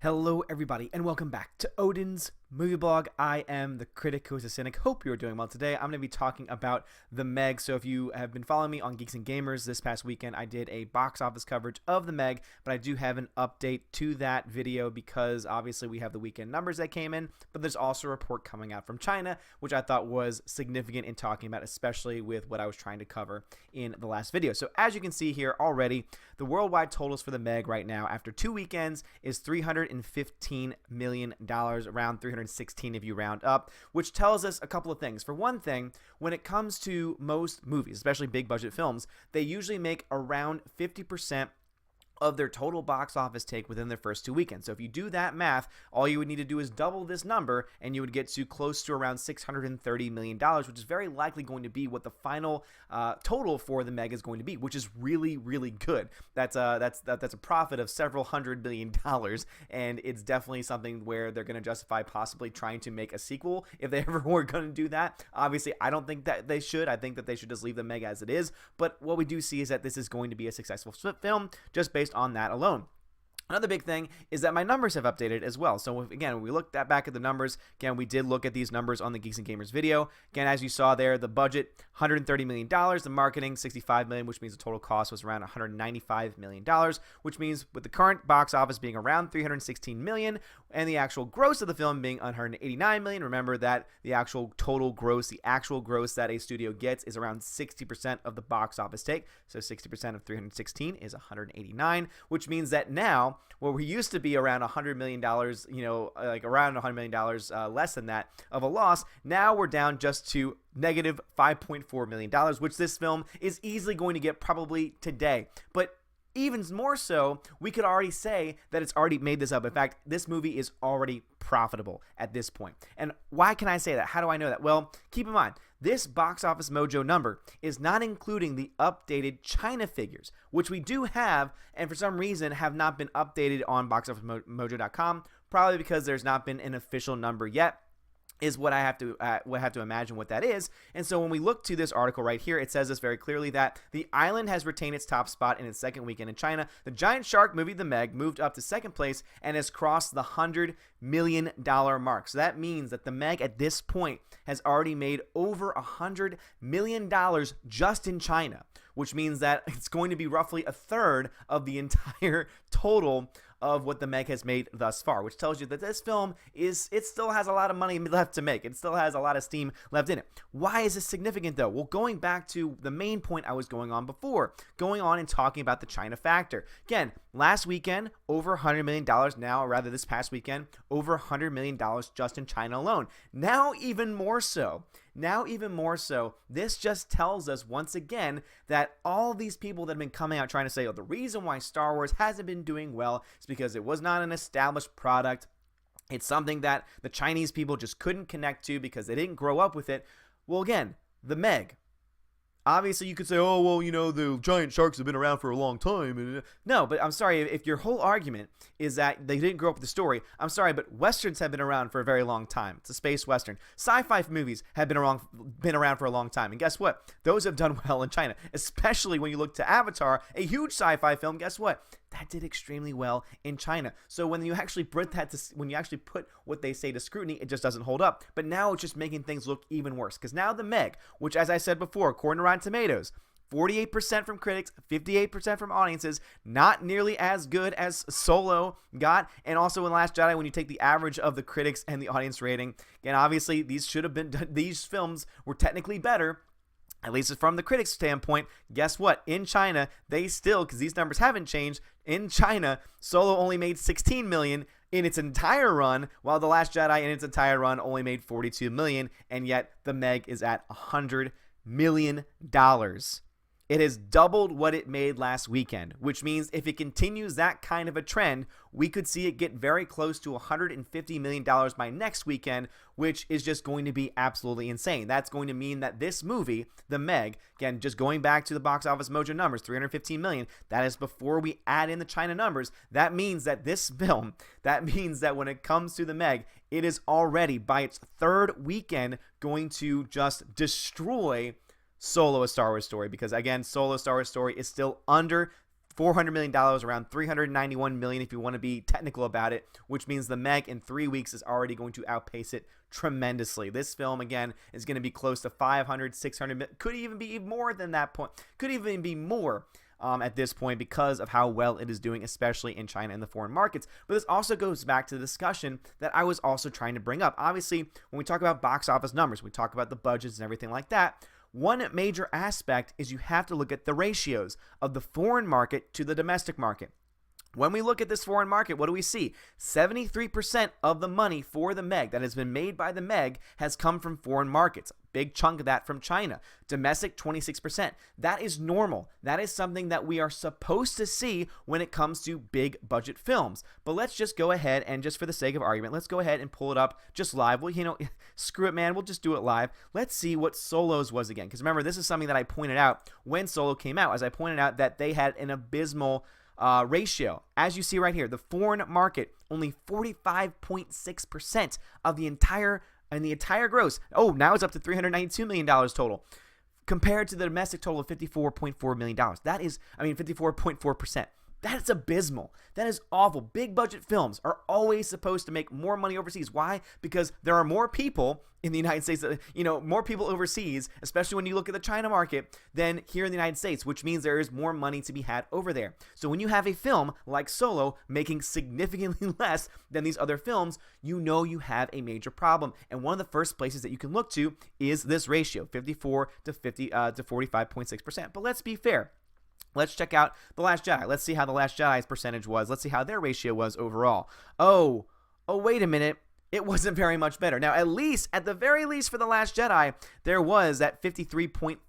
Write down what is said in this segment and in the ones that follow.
Hello everybody and welcome back to Odin's Movie Blog. I am the critic who is a cynic. Hope you're doing well today. I'm going to be talking about The Meg. So if you have been following me on Geeks and Gamers, this past weekend I did a box office coverage of The Meg, but I do have an update to that video because obviously we have the weekend numbers that came in, but there's also a report coming out from China, which I thought was significant in talking about, especially with what I was trying to cover in the last video. So as you can see here already, the worldwide totals for The Meg right now after 2 weekends is $315 million, around 316 if you round up, which tells us a couple of things. For one thing, when it comes to most movies, especially big budget films, they usually make around 50% of their total box office take within their first 2 weekends. So if you do that math, all you would need to do is double this number and you would get to close to around $630 million, which is very likely going to be what the final total for The Meg is going to be, which is really, really good. That's a profit of several $100 million, and it's definitely something where they're going to justify possibly trying to make a sequel if they ever were going to do that. Obviously, I don't think that they should. I think that they should just leave The Meg as it is, but what we do see is that this is going to be a successful film just based on that alone. Another big thing is that my numbers have updated as well. So again, when we looked back at the numbers, again, we did look at these numbers on the Geeks and Gamers video. Again, as you saw there, the budget, $130 million, the marketing, $65 million, which means the total cost was around $195 million, which means with the current box office being around $316 million and the actual gross of the film being $189 million, remember that the actual total gross, the actual gross that a studio gets is around 60% of the box office take. So 60% of 316 is 189, which means that now, where we used to be around $100 million, like around $100 million less than that of a loss, now we're down just to negative $5.4 million, which this film is easily going to get probably today. But even more so, we could already say that it's already made this up. In fact, this movie is already profitable at this point. And why can I say that? How do I know that? Well, keep in mind, this Box Office Mojo number is not including the updated China figures, which we do have, and for some reason have not been updated on boxofficemojo.com, probably because there's not been an official number yet, is what I have to imagine what that is. And so when we look to this article right here, it says this very clearly that the island has retained its top spot in its second weekend in China. The giant shark movie The Meg moved up to second place and has crossed the $100 million mark. So that means that The Meg at this point has already made over $100 million just in China, which means that it's going to be roughly a third of the entire total of what The Meg has made thus far, which tells you that this film it still has a lot of money left to make. It still has a lot of steam left in it. Why is this significant though? Well, going back to the main point I was going on before, going on and talking about the China factor. Again, last weekend, over $100 million now, or rather this past weekend, over $100 million just in China alone. Now even more so, this just tells us once again that all these people that have been coming out trying to say, oh, the reason why Star Wars hasn't been doing well is because it was not an established product. It's something that the Chinese people just couldn't connect to because they didn't grow up with it. Well, again, The Meg. Obviously, you could say, oh, well, the giant sharks have been around for a long time. No, but I'm sorry, if your whole argument is that they didn't grow up with the story, I'm sorry, but Westerns have been around for a very long time. It's a space Western. Sci-fi movies have been around for a long time. And guess what? Those have done well in China, especially when you look to Avatar, a huge sci-fi film. Guess what? That did extremely well in China. So when you actually put what they say to scrutiny, it just doesn't hold up. But now it's just making things look even worse. Because now The Meg, which as I said before, according to Rotten Tomatoes, 48% from critics, 58% from audiences, not nearly as good as Solo got. And also in Last Jedi, when you take the average of the critics and the audience rating, again, obviously these films were technically better, at least from the critics' standpoint. Guess what? In China, they still, because these numbers haven't changed, in China, Solo only made $16 million in its entire run, while The Last Jedi in its entire run only made $42 million, and yet The Meg is at $100 million. It has doubled what it made last weekend, which means if it continues that kind of a trend, we could see it get very close to $150 million by next weekend, which is just going to be absolutely insane. That's going to mean that this movie, The Meg, again, just going back to the Box Office Mojo numbers, $315 million, that is before we add in the China numbers. That means that this film, that means that when it comes to The Meg, it is already, by its third weekend, going to just destroy Solo: A Star Wars Story, because again, Solo: Star Wars Story is still under $400 million, around $391 million if you want to be technical about it, which means The Meg in 3 weeks is already going to outpace it tremendously. This film, again, is going to be close to 500, 600, could even be more than that point, could even be more at this point because of how well it is doing, especially in China and the foreign markets. But this also goes back to the discussion that I was also trying to bring up. Obviously, when we talk about box office numbers, we talk about the budgets and everything like that. One major aspect is you have to look at the ratios of the foreign market to the domestic market. When we look at this foreign market, what do we see? 73% of the money for The Meg that has been made by The Meg has come from foreign markets. Big chunk of that from China. Domestic, 26%. That is normal. That is something that we are supposed to see when it comes to big budget films. But let's just go ahead and, just for the sake of argument, let's go ahead and pull it up just live. Well, screw it, man. We'll just do it live. Let's see what Solo's was again. Because remember, this is something that I pointed out when Solo came out. As I pointed out that they had an abysmal ratio. As you see right here, the foreign market, only 45.6% of the entire gross. Oh, now it's up to $392 million total, compared to the domestic total of $54.4 million. That is, 54.4%. That is abysmal. That is awful. Big budget films are always supposed to make more money overseas. Why? Because there are more people in the United States, more people overseas, especially when you look at the China market, than here in the United States, which means there is more money to be had over there. So when you have a film like Solo making significantly less than these other films, you know you have a major problem. And one of the first places that you can look to is this ratio, 54 to 45.6%. But let's be fair. Let's check out The Last Jedi. Let's see how The Last Jedi's percentage was. Let's see how their ratio was overall. Oh, wait a minute. It wasn't very much better. Now, at the very least for The Last Jedi, there was that 53.5%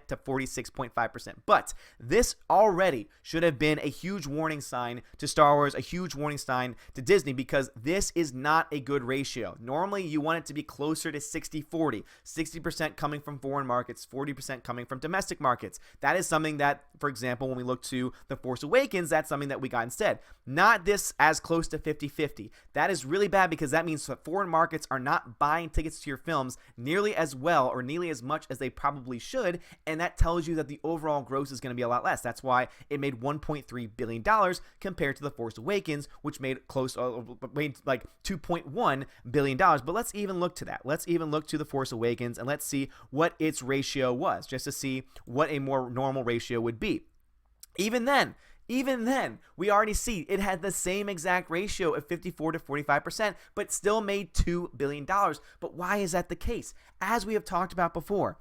to 46.5%. But this already should have been a huge warning sign to Star Wars, a huge warning sign to Disney, because this is not a good ratio. Normally, you want it to be closer to 60-40, 60% coming from foreign markets, 40% coming from domestic markets. That is something that, for example, when we look to The Force Awakens, that's something that we got instead. Not this as close to 50-50. That is really bad, because that means that foreign markets are not buying tickets to your films nearly as well or nearly as much as they probably should, and that tells you that the overall gross is going to be a lot less. That's why it made $1.3 billion compared to The Force Awakens, which made like $2.1 billion. But let's even look to that. Let's even look to The Force Awakens, and let's see what its ratio was, just to see what a more normal ratio would be. Even then, we already see it had the same exact ratio of 54 to 45%, but still made $2 billion. But why is that the case? As we have talked about before,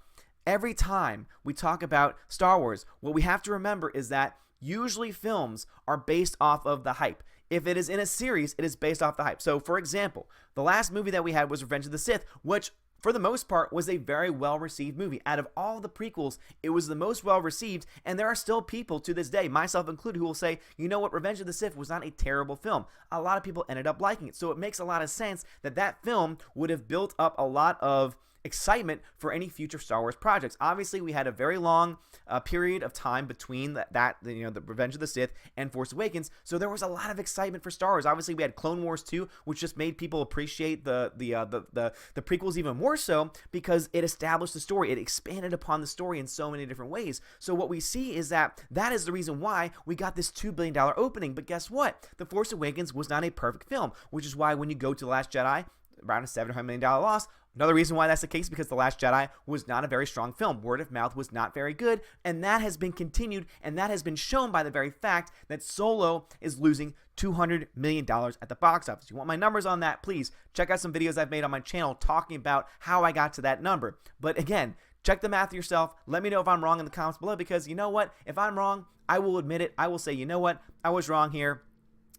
every time we talk about Star Wars, what we have to remember is that usually films are based off of the hype. If it is in a series, it is based off the hype. So, for example, the last movie that we had was Revenge of the Sith, which for the most part was a very well-received movie. Out of all the prequels, it was the most well-received, and there are still people to this day, myself included, who will say, you know what, Revenge of the Sith was not a terrible film. A lot of people ended up liking it. So it makes a lot of sense that that film would have built up a lot of excitement for any future Star Wars projects. Obviously, we had a very long period of time between the Revenge of the Sith and Force Awakens, so there was a lot of excitement for Star Wars. Obviously, we had Clone Wars 2, which just made people appreciate the prequels even more so because it established the story. It expanded upon the story in so many different ways. So what we see is that is the reason why we got this $2 billion opening. But guess what? The Force Awakens was not a perfect film, which is why when you go to The Last Jedi, around a $700 million loss. Another reason why that's the case, because The Last Jedi was not a very strong film. Word of mouth was not very good, and that has been continued, and that has been shown by the very fact that Solo is losing $200 million at the box office. You want my numbers on that? Please check out some videos I've made on my channel talking about how I got to that number. But again, check the math yourself. Let me know if I'm wrong in the comments below, because you know what? If I'm wrong, I will admit it. I will say, you know what? I was wrong here.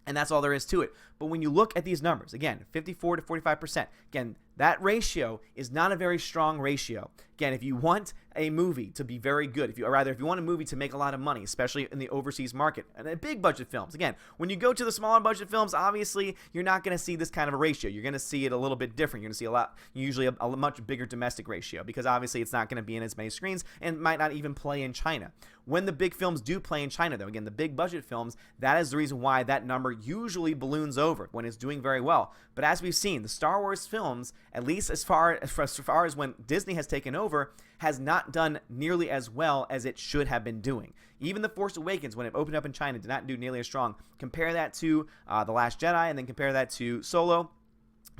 And that's all there is to it. But when you look at these numbers, again, 54 to 45%, again, that ratio is not a very strong ratio. Again, if you want a movie to be very good, if you want a movie to make a lot of money, especially in the overseas market, and big budget films, again, when you go to the smaller budget films, obviously, you're not going to see this kind of a ratio. You're going to see it a little bit different. You're going to see usually a much bigger domestic ratio, because obviously it's not going to be in as many screens and might not even play in China. When the big films do play in China, though, again, the big budget films, that is the reason why that number usually balloons over when it's doing very well. But as we've seen, the Star Wars films, at least as far as when Disney has taken over, has not done nearly as well as it should have been doing. Even The Force Awakens, when it opened up in China, did not do nearly as strong. Compare that to The Last Jedi, and then compare that to Solo.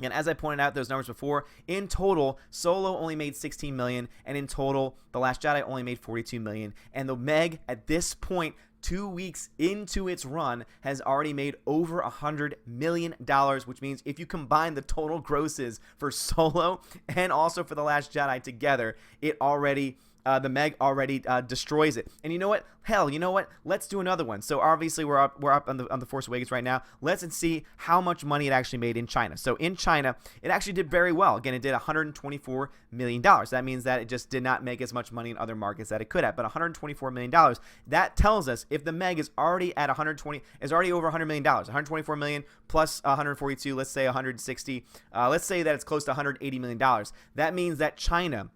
And as I pointed out those numbers before, in total, Solo only made $16 million, and in total, The Last Jedi only made $42 million. And the Meg, at this point, 2 weeks into its run, has already made over $100 million, which means if you combine the total grosses for Solo and also for The Last Jedi together, the Meg already destroys it. And you know what? Hell, you know what? Let's do another one. So obviously we're up on the Force Awakens right now. Let's see how much money it actually made in China. So in China, it actually did very well. Again, it did $124 million. That means that it just did not make as much money in other markets that it could have. But $124 million, that tells us if the Meg is already at over $100 million, $124 million plus 142, let's say 160, let's say that it's close to $180 million. That means that China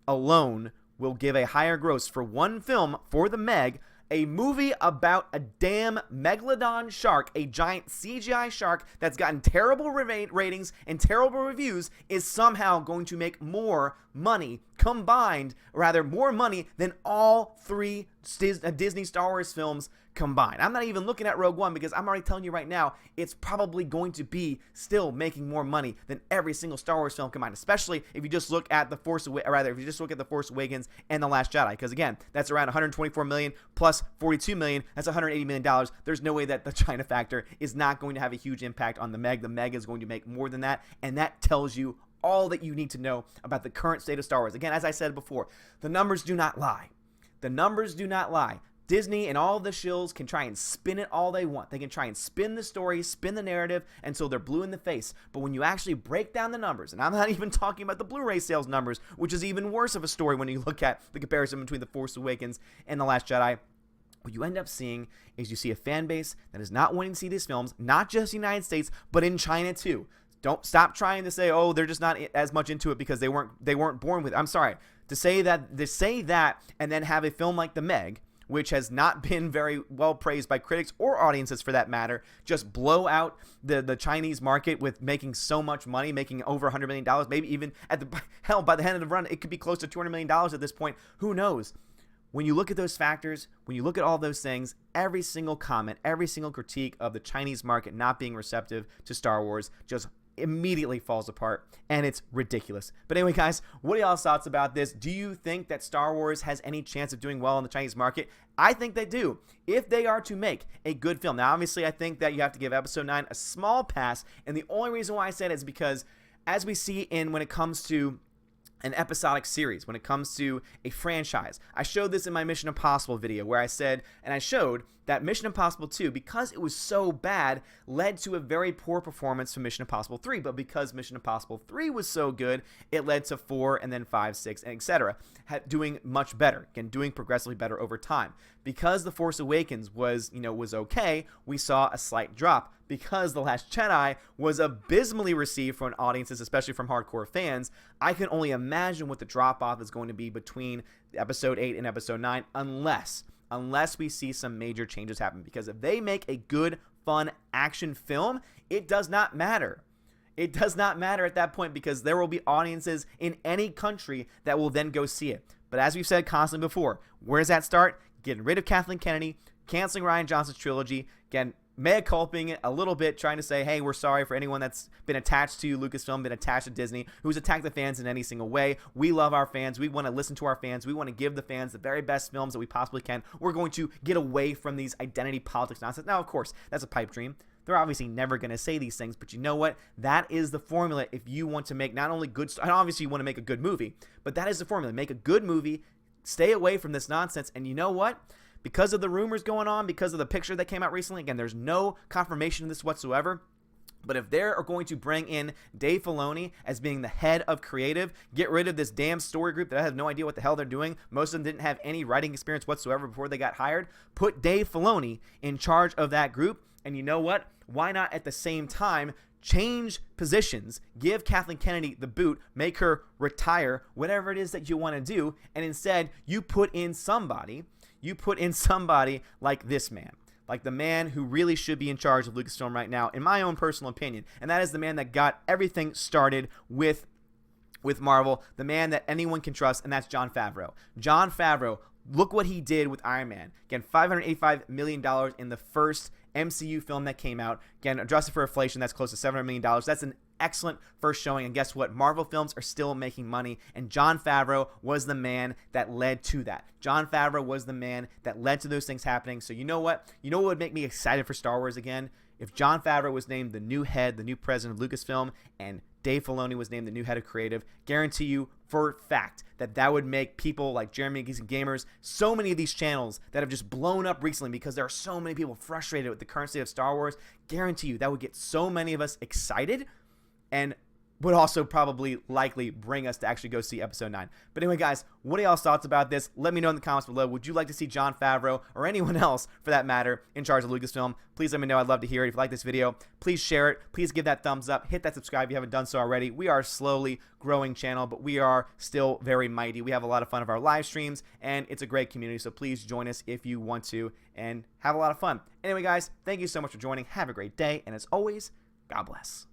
alone will give a higher gross for one film for the Meg, a movie about a damn megalodon shark, a giant CGI shark that's gotten terrible ratings and terrible reviews, is somehow going to make more money more money than all three Disney Star Wars films combined. I'm not even looking at Rogue One because I'm already telling you right now, it's probably going to be still making more money than every single Star Wars film combined, especially if you just look at The Force Awakens and The Last Jedi, because again, that's around $124 million plus $42 million, that's $180 million. There's no way that the China factor is not going to have a huge impact on the Meg. The Meg is going to make more than that, and that tells you all that you need to know about the current state of Star Wars. Again, as I said before, the numbers do not lie. The numbers do not lie. Disney and all the shills can try and spin it all they want. They can try and spin the story, spin the narrative until they're blue in the face. But when you actually break down the numbers, and I'm not even talking about the Blu-ray sales numbers, which is even worse of a story when you look at the comparison between The Force Awakens and The Last Jedi, what you end up seeing is you see a fan base that is not wanting to see these films, not just the United States, but in China too. Don't stop trying to say, oh, they're just not as much into it because they weren't born with it. I'm sorry. To say that and then have a film like The Meg, which has not been very well praised by critics or audiences for that matter, just blow out the Chinese market with making so much money, making over $100 million, maybe even by the end of the run, it could be close to $200 million at this point. Who knows? When you look at those factors, when you look at all those things, every single comment, every single critique of the Chinese market not being receptive to Star Wars just immediately falls apart, and it's ridiculous. But anyway, guys, what are y'all's thoughts about this? Do you think that Star Wars has any chance of doing well in the Chinese market? I think they do, if they are to make a good film. Now, obviously, I think that you have to give Episode 9 a small pass, and the only reason why I said it is because, as we see when it comes to an episodic series, when it comes to a franchise. I showed this in my Mission Impossible video where I showed that Mission Impossible 2, because it was so bad, led to a very poor performance from Mission Impossible 3. But because Mission Impossible 3 was so good, it led to 4 and then 5, 6, and etc. Doing much better, again, doing progressively better over time. Because The Force Awakens was okay, we saw a slight drop. Because The Last Jedi was abysmally received from audiences, especially from hardcore fans, I can only imagine what the drop-off is going to be between Episode 8 and Episode 9, unless we see some major changes happen. Because if they make a good, fun action film, it does not matter. It does not matter at that point because there will be audiences in any country that will then go see it. But as we've said constantly before, where does that start? Getting rid of Kathleen Kennedy, canceling Rian Johnson's trilogy, again, mea culping it a little bit, trying to say, hey, we're sorry for anyone that's been attached to Lucasfilm, been attached to Disney, who's attacked the fans in any single way. We love our fans. We want to listen to our fans. We want to give the fans the very best films that we possibly can. We're going to get away from these identity politics nonsense. Now, of course, that's a pipe dream. They're obviously never going to say these things, but you know what? That is the formula if you want to make not only good, and obviously you want to make a good movie, but that is the formula. Make a good movie, stay away from this nonsense, and you know what? Because of the rumors going on, because of the picture that came out recently, again, there's no confirmation of this whatsoever. But if they are going to bring in Dave Filoni as being the head of creative, get rid of this damn story group that I have no idea what the hell they're doing. Most of them didn't have any writing experience whatsoever before they got hired. Put Dave Filoni in charge of that group. And you know what? Why not at the same time change positions, give Kathleen Kennedy the boot, make her retire, whatever it is that you want to do, and instead you put in somebody like this man, like the man who really should be in charge of Lucasfilm right now, in my own personal opinion, and that is the man that got everything started with with Marvel, the man that anyone can trust, and that's Jon Favreau. Jon Favreau, look what he did with Iron Man. Again, $585 million in the first MCU film that came out. Again, adjusted for inflation, that's close to $700 million. That's an excellent first showing, and guess what? Marvel films are still making money, and Jon Favreau was the man that led to that. Jon Favreau was the man that led to those things happening. So you know what? You know what would make me excited for Star Wars again? If Jon Favreau was named the new head, the new president of Lucasfilm, and Dave Filoni was named the new head of creative, guarantee you for a fact that that would make people like Jeremy Geeks and Gamers, so many of these channels that have just blown up recently because there are so many people frustrated with the current state of Star Wars, guarantee you that would get so many of us excited and would also probably likely bring us to actually go see episode 9. But anyway, guys, what are y'all's thoughts about this? Let me know in the comments below. Would you like to see Jon Favreau, or anyone else for that matter, in charge of Lucasfilm? Please let me know. I'd love to hear it. If you like this video, please share it. Please give that thumbs up. Hit that subscribe if you haven't done so already. We are a slowly growing channel, but we are still very mighty. We have a lot of fun of our live streams, and it's a great community, so please join us if you want to and have a lot of fun. Anyway, guys, thank you so much for joining. Have a great day, and as always, God bless.